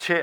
6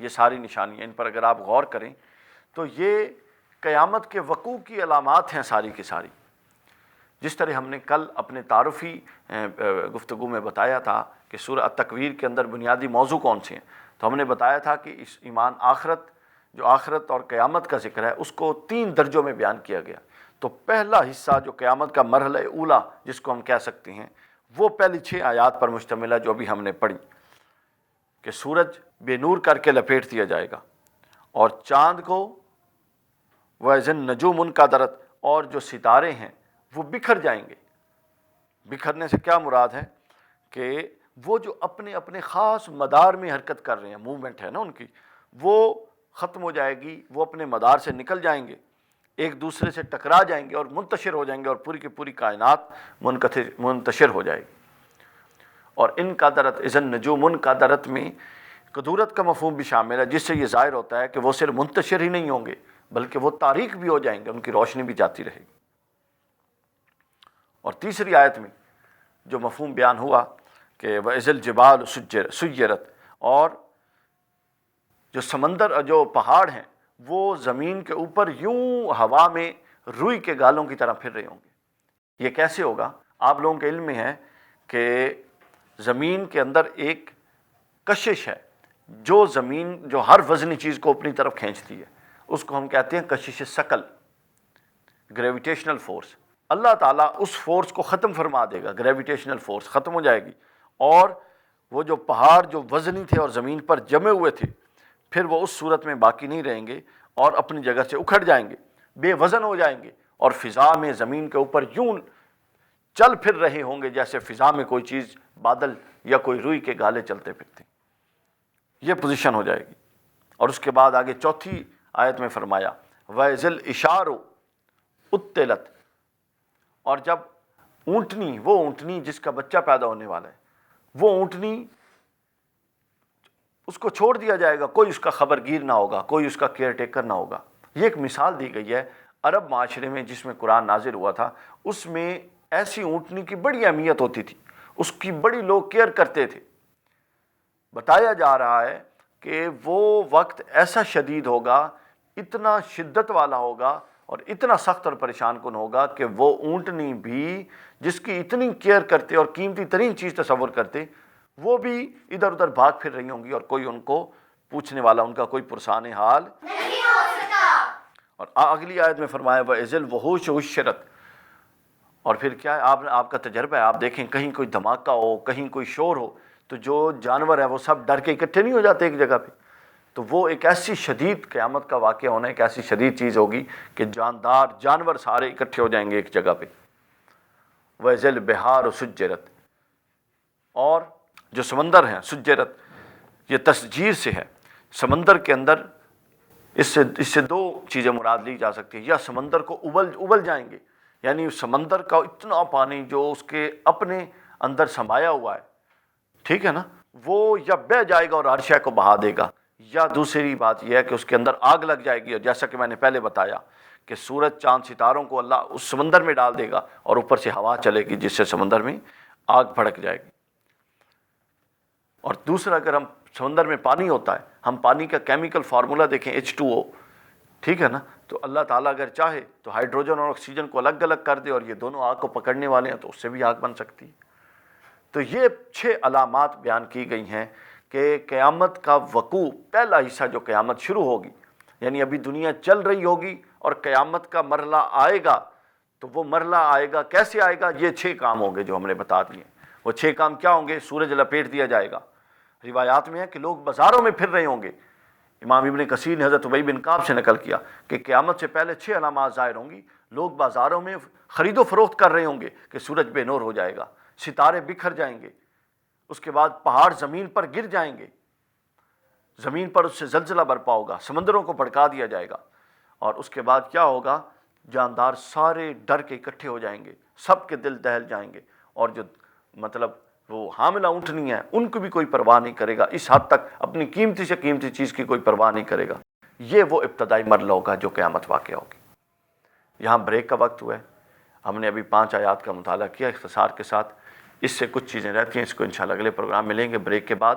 یہ ساری نشانیاں، ان پر اگر آپ غور کریں تو یہ قیامت کے وقوع کی علامات ہیں ساری کی ساری. جس طرح ہم نے کل اپنے تعارفی گفتگو میں بتایا تھا کہ سورہ التکویر کے اندر بنیادی موضوع کون سے ہیں، تو ہم نے بتایا تھا کہ اس ایمان آخرت، جو آخرت اور قیامت کا ذکر ہے، اس کو 3 درجوں میں بیان کیا گیا. تو پہلا حصہ جو قیامت کا مرحلہ اولا جس کو ہم کہہ سکتے ہیں، وہ پہلی 6 آیات پر مشتمل ہے جو ابھی ہم نے پڑھی، کہ سورج بے نور کر کے لپیٹ دیا جائے گا، اور چاند کو وَإِذَا النُّجُومُ انکدرت، اور جو ستارے ہیں وہ بکھر جائیں گے. بکھرنے سے کیا مراد ہے کہ وہ جو اپنے اپنے خاص مدار میں حرکت کر رہے ہیں، موومنٹ ہے نا ان کی، وہ ختم ہو جائے گی، وہ اپنے مدار سے نکل جائیں گے، ایک دوسرے سے ٹکرا جائیں گے اور منتشر ہو جائیں گے، اور پوری کی پوری کائنات منتشر ہو جائے گی. اور انقدرت، اذا النجوم انقدرت میں قدورت کا مفہوم بھی شامل ہے، جس سے یہ ظاہر ہوتا ہے کہ وہ صرف منتشر ہی نہیں ہوں گے بلکہ وہ تاریک بھی ہو جائیں گے، ان کی روشنی بھی جاتی رہے گی. اور تیسری آیت میں جو مفہوم بیان ہوا کہ وَإِذَا الْجِبَالُ سُيِّرَتْ، اور جو سمندر، جو پہاڑ ہیں، وہ زمین کے اوپر یوں ہوا میں روئی کے گالوں کی طرح پھر رہے ہوں گے. یہ کیسے ہوگا؟ آپ لوگوں کے علم میں ہے کہ زمین کے اندر ایک کشش ہے جو زمین، جو ہر وزنی چیز کو اپنی طرف کھینچتی ہے، اس کو ہم کہتے ہیں کشش ثقل، گریویٹیشنل فورس. اللہ تعالیٰ اس فورس کو ختم فرما دے گا، گریویٹیشنل فورس ختم ہو جائے گی، اور وہ جو پہاڑ جو وزنی تھے اور زمین پر جمے ہوئے تھے، پھر وہ اس صورت میں باقی نہیں رہیں گے اور اپنی جگہ سے اکھڑ جائیں گے، بے وزن ہو جائیں گے، اور فضا میں زمین کے اوپر یوں چل پھر رہے ہوں گے جیسے فضا میں کوئی چیز، بادل یا کوئی روئی کے گالے چلتے پھرتے. یہ پوزیشن ہو جائے گی. اور اس کے بعد آگے چوتھی آیت میں فرمایا وَإِذَا الْعِشَارُ عُطِّلَتْ، اور جب اونٹنی، وہ اونٹنی جس کا بچہ پیدا ہونے والا ہے، وہ اونٹنی، اس کو چھوڑ دیا جائے گا، کوئی اس کا خبر گیر نہ ہوگا، کوئی اس کا کیئر ٹیکر نہ ہوگا. یہ ایک مثال دی گئی ہے عرب معاشرے میں جس میں قرآن نازل ہوا تھا. اس میں ایسی اونٹنی کی بڑی اہمیت ہوتی تھی، اس کی بڑی لوگ کیئر کرتے تھے. بتایا جا رہا ہے کہ وہ وقت ایسا شدید ہوگا، اتنا شدت والا ہوگا اور اتنا سخت اور پریشان کن ہوگا کہ وہ اونٹنی بھی جس کی اتنی کیئر کرتے اور قیمتی ترین چیز تصور کرتے، وہ بھی ادھر ادھر بھاگ پھر رہی ہوں گی اور کوئی ان کو پوچھنے والا، ان کا کوئی پرسان حال نہیں ہو سکا. اور اگلی آیت میں فرمایا وَإِذَا الْوُحُوشُ حُشِّرَتْ، اور پھر کیا ہے، آپ کا تجربہ ہے، آپ دیکھیں کہیں کوئی دھماکہ ہو، کہیں کوئی شور ہو، تو جو جانور ہے وہ سب ڈر کے اکٹھے نہیں ہو جاتے ایک جگہ پہ. تو وہ ایک ایسی شدید قیامت کا واقعہ ہونا، ایک ایسی شدید چیز ہوگی کہ جاندار جانور سارے اکٹھے ہو جائیں گے ایک جگہ پہ. وَإِذَا الْبِحَارُ سُجِّرَتْ، اور جو سمندر ہیں، سجرت یہ تسجیر سے ہے، سمندر کے اندر اس سے 2 چیزیں مراد لی جا سکتی ہیں. یا سمندر کو ابل جائیں گے، یعنی سمندر کا اتنا پانی جو اس کے اپنے اندر سمایا ہوا ہے، ٹھیک ہے نا، وہ یا بہہ جائے گا اور ہر شے کو بہا دے گا، یا دوسری بات یہ ہے کہ اس کے اندر آگ لگ جائے گی. اور جیسا کہ میں نے پہلے بتایا کہ سورج، چاند، ستاروں کو اللہ اس سمندر میں ڈال دے گا اور اوپر سے ہوا چلے گی جس سے سمندر میں آگ بھڑک جائے گی. اور دوسرا، اگر ہم سمندر میں پانی ہوتا ہے، ہم پانی کا کیمیکل فارمولا دیکھیں H2O، ٹھیک ہے نا، تو اللہ تعالیٰ اگر چاہے تو ہائیڈروجن اور آکسیجن کو الگ الگ کر دے اور یہ دونوں آگ کو پکڑنے والے ہیں تو اس سے بھی آگ بن سکتی ہے. تو یہ 6 علامات بیان کی گئی ہیں کہ قیامت کا وقوع، پہلا حصہ جو قیامت شروع ہوگی، یعنی ابھی دنیا چل رہی ہوگی اور قیامت کا مرحلہ آئے گا. تو وہ مرحلہ آئے گا، کیسے آئے گا؟ یہ 6 کام ہوں گے جو ہم نے بتا دیے. وہ 6 کام کیا ہوں گے؟ سورج لپیٹ دیا جائے گا. روایات میں ہے کہ لوگ بازاروں میں پھر رہے ہوں گے. امام ابن کثیر نے حضرت ابی بن کعب سے نقل کیا کہ قیامت سے پہلے 6 علامات ظاہر ہوں گی. لوگ بازاروں میں خرید و فروخت کر رہے ہوں گے کہ سورج بے نور ہو جائے گا، ستارے بکھر جائیں گے، اس کے بعد پہاڑ زمین پر گر جائیں گے، زمین پر اس سے زلزلہ برپا ہوگا، سمندروں کو بھڑکا دیا جائے گا. اور اس کے بعد کیا ہوگا؟ جاندار سارے ڈر کے اکٹھے ہو جائیں گے، سب کے دل دہل جائیں گے، اور جو مطلب وہ حاملہ اونٹنی ہیں ان کو بھی کوئی پرواہ نہیں کرے گا، اس حد تک اپنی قیمتی سے قیمتی چیز کی کوئی پرواہ نہیں کرے گا. یہ وہ ابتدائی مرحلہ ہوگا جو قیامت واقع ہوگی. یہاں بریک کا وقت ہوا ہے. ہم نے ابھی 5 آیات کا مطالعہ کیا اختصار کے ساتھ. اس سے کچھ چیزیں رہتی ہیں، اس کو انشاءاللہ اگلے پروگرام میں لیں گے. بریک کے بعد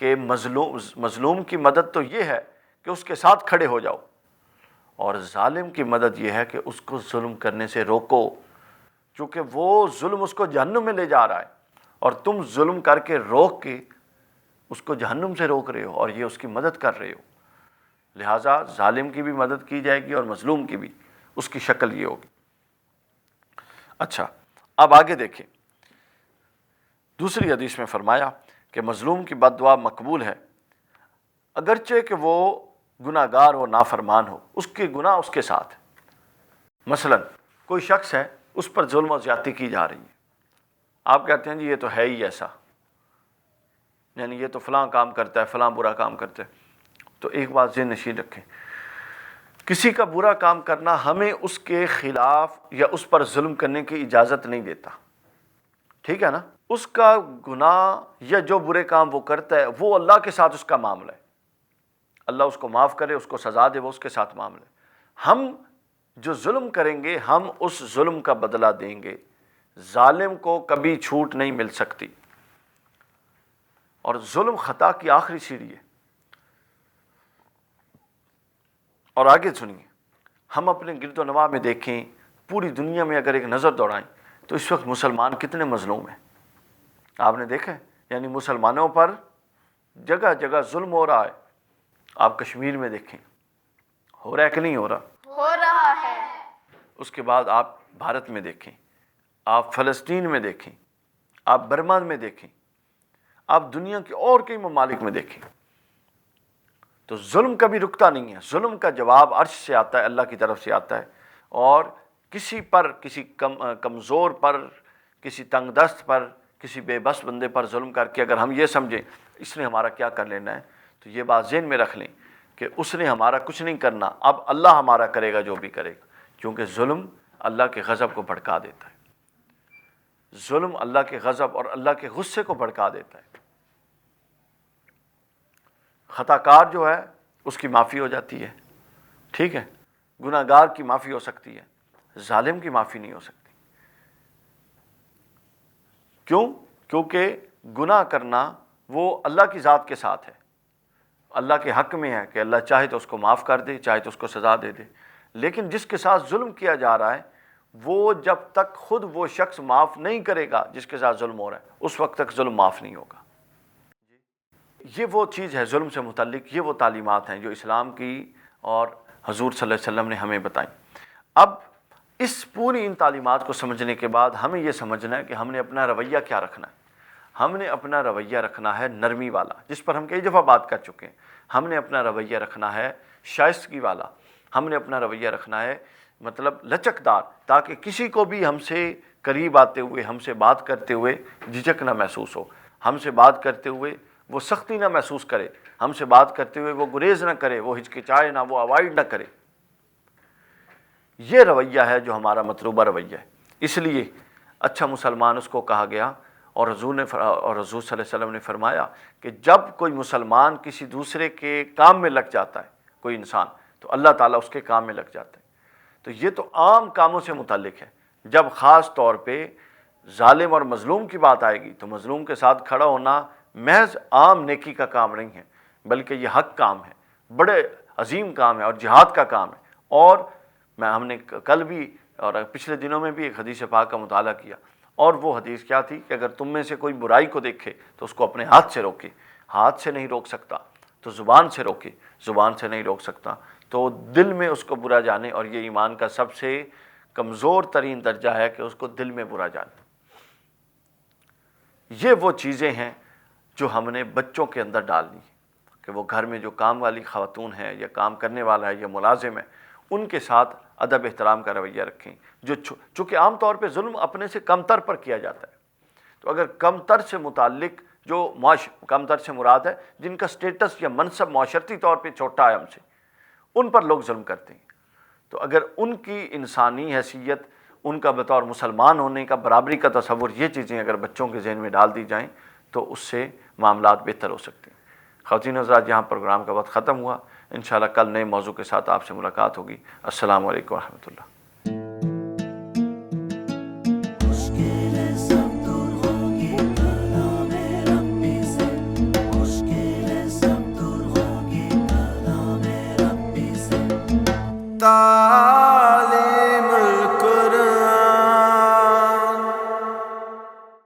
کہ مظلوم کی مدد تو یہ ہے کہ اس کے ساتھ کھڑے ہو جاؤ، اور ظالم کی مدد یہ ہے کہ اس کو ظلم کرنے سے روکو، چونکہ وہ ظلم اس کو جہنم میں لے جا رہا ہے، اور تم ظلم کر کے روک کے اس کو جہنم سے روک رہے ہو، اور یہ اس کی مدد کر رہے ہو۔ لہٰذا ظالم کی بھی مدد کی جائے گی اور مظلوم کی بھی، اس کی شکل یہ ہوگی۔ اچھا، اب آگے دیکھیں، دوسری حدیث میں فرمایا کہ مظلوم کی بد دعا مقبول ہے، اگرچہ کہ وہ گناہ گار و نافرمان ہو، اس کے گناہ اس کے ساتھ ہے۔ مثلا کوئی شخص ہے، اس پر ظلم و زیادتی کی جا رہی ہے، آپ کہتے ہیں جی یہ تو ہے ہی ایسا، یعنی یہ تو فلاں کام کرتا ہے، فلاں برا کام کرتا ہے۔ تو ایک بات ذہن نشین رکھیں، کسی کا برا کام کرنا ہمیں اس کے خلاف یا اس پر ظلم کرنے کی اجازت نہیں دیتا، ٹھیک ہے نا؟ اس کا گناہ یا جو برے کام وہ کرتا ہے وہ اللہ کے ساتھ اس کا معاملہ ہے، اللہ اس کو معاف کرے، اس کو سزا دے، وہ اس کے ساتھ معاملہ ہے۔ ہم جو ظلم کریں گے ہم اس ظلم کا بدلہ دیں گے، ظالم کو کبھی چھوٹ نہیں مل سکتی، اور ظلم خطا کی آخری سیڑھی ہے۔ اور آگے سنیے، ہم اپنے گرد و نواح میں دیکھیں، پوری دنیا میں اگر ایک نظر دوڑائیں تو اس وقت مسلمان کتنے مظلوم ہیں، آپ نے دیکھا ہے؟ یعنی مسلمانوں پر جگہ جگہ ظلم ہو رہا ہے۔ آپ کشمیر میں دیکھیں، ہو رہا ہے کہ نہیں ہو رہا؟ ہو رہا ہے۔ اس کے بعد آپ بھارت میں دیکھیں، آپ فلسطین میں دیکھیں، آپ برما میں دیکھیں، آپ دنیا کے اور کئی ممالک میں دیکھیں، تو ظلم کبھی رکتا نہیں ہے۔ ظلم کا جواب عرش سے آتا ہے، اللہ کی طرف سے آتا ہے، اور کسی پر، کسی کمزور پر، کسی تنگ دست پر، کسی بے بس بندے پر ظلم کر کے اگر ہم یہ سمجھیں اس نے ہمارا کیا کر لینا ہے، تو یہ بات ذہن میں رکھ لیں کہ اس نے ہمارا کچھ نہیں کرنا، اب اللہ ہمارا کرے گا جو بھی کرے گا، کیونکہ ظلم اللہ کے غضب کو بھڑکا دیتا ہے، ظلم اللہ کے غضب اور اللہ کے غصے کو بھڑکا دیتا ہے۔ خطا کار جو ہے اس کی معافی ہو جاتی ہے، ٹھیک ہے، گناہ گار کی معافی ہو سکتی ہے، ظالم کی معافی نہیں ہو سکتی۔ کیوں؟ کیونکہ گناہ کرنا وہ اللہ کی ذات کے ساتھ ہے، اللہ کے حق میں ہے کہ اللہ چاہے تو اس کو معاف کر دے، چاہے تو اس کو سزا دے دے، لیکن جس کے ساتھ ظلم کیا جا رہا ہے وہ جب تک خود وہ شخص معاف نہیں کرے گا جس کے ساتھ ظلم ہو رہا ہے، اس وقت تک ظلم معاف نہیں ہوگا۔ یہ وہ چیز ہے ظلم سے متعلق، یہ وہ تعلیمات ہیں جو اسلام کی اور حضور صلی اللہ علیہ وسلم نے ہمیں بتائیں۔ اب اس پوری ان تعلیمات کو سمجھنے کے بعد ہمیں یہ سمجھنا ہے کہ ہم نے اپنا رویہ کیا رکھنا ہے۔ ہم نے اپنا رویہ رکھنا ہے نرمی والا، جس پر ہم کئی دفعہ بات کر چکے ہیں۔ ہم نے اپنا رویہ رکھنا ہے شائستگی والا، ہم نے اپنا رویہ رکھنا ہے مطلب لچکدار، تاکہ کسی کو بھی ہم سے قریب آتے ہوئے، ہم سے بات کرتے ہوئے جھجک نہ محسوس ہو، ہم سے بات کرتے ہوئے وہ سختی نہ محسوس کرے، ہم سے بات کرتے ہوئے وہ گریز نہ کرے، وہ ہچکچائے نہ، وہ اوائڈ نہ کرے۔ یہ رویہ ہے جو ہمارا مطلوبہ رویہ ہے۔ اس لیے اچھا مسلمان اس کو کہا گیا، اور حضور صلی اللہ علیہ وسلم نے فرمایا کہ جب کوئی مسلمان کسی دوسرے کے کام میں لگ جاتا ہے، کوئی انسان، تو اللہ تعالیٰ اس کے کام میں لگ جاتا ہے۔ تو یہ تو عام کاموں سے متعلق ہے۔ جب خاص طور پہ ظالم اور مظلوم کی بات آئے گی تو مظلوم کے ساتھ کھڑا ہونا محض عام نیکی کا کام نہیں ہے، بلکہ یہ حق کام ہے، بڑے عظیم کام ہے، اور جہاد کا کام ہے۔ اور ہم نے کل بھی اور پچھلے دنوں میں بھی ایک حدیث پاک کا مطالعہ کیا، اور وہ حدیث کیا تھی کہ اگر تم میں سے کوئی برائی کو دیکھے تو اس کو اپنے ہاتھ سے روکے، ہاتھ سے نہیں روک سکتا تو زبان سے روکے، زبان سے نہیں روک سکتا تو دل میں اس کو برا جانے، اور یہ ایمان کا سب سے کمزور ترین درجہ ہے کہ اس کو دل میں برا جانے۔ یہ وہ چیزیں ہیں جو ہم نے بچوں کے اندر ڈالنی ہے کہ وہ گھر میں جو کام والی خاتون ہے یا کام کرنے والا ہے یا ملازم ہے، ان کے ساتھ ادب احترام کا رویہ رکھیں۔ جو چونکہ عام طور پہ ظلم اپنے سے کم تر پر کیا جاتا ہے، تو اگر کم تر سے متعلق جو کم تر سے مراد ہے جن کا سٹیٹس یا منصب معاشرتی طور پہ چھوٹا ہے ہم سے، ان پر لوگ ظلم کرتے ہیں، تو اگر ان کی انسانی حیثیت، ان کا بطور مسلمان ہونے کا، برابری کا تصور، یہ چیزیں اگر بچوں کے ذہن میں ڈال دی جائیں تو اس سے معاملات بہتر ہو سکتے ہیں۔ خواتین حضرات، یہاں پروگرام کا وقت ختم ہوا، انشاءاللہ کل نئے موضوع کے ساتھ آپ سے ملاقات ہوگی۔ السلام علیکم ورحمۃ اللہ۔ مشکل سب دور ہوگی کلام ربی سے، مشکل تا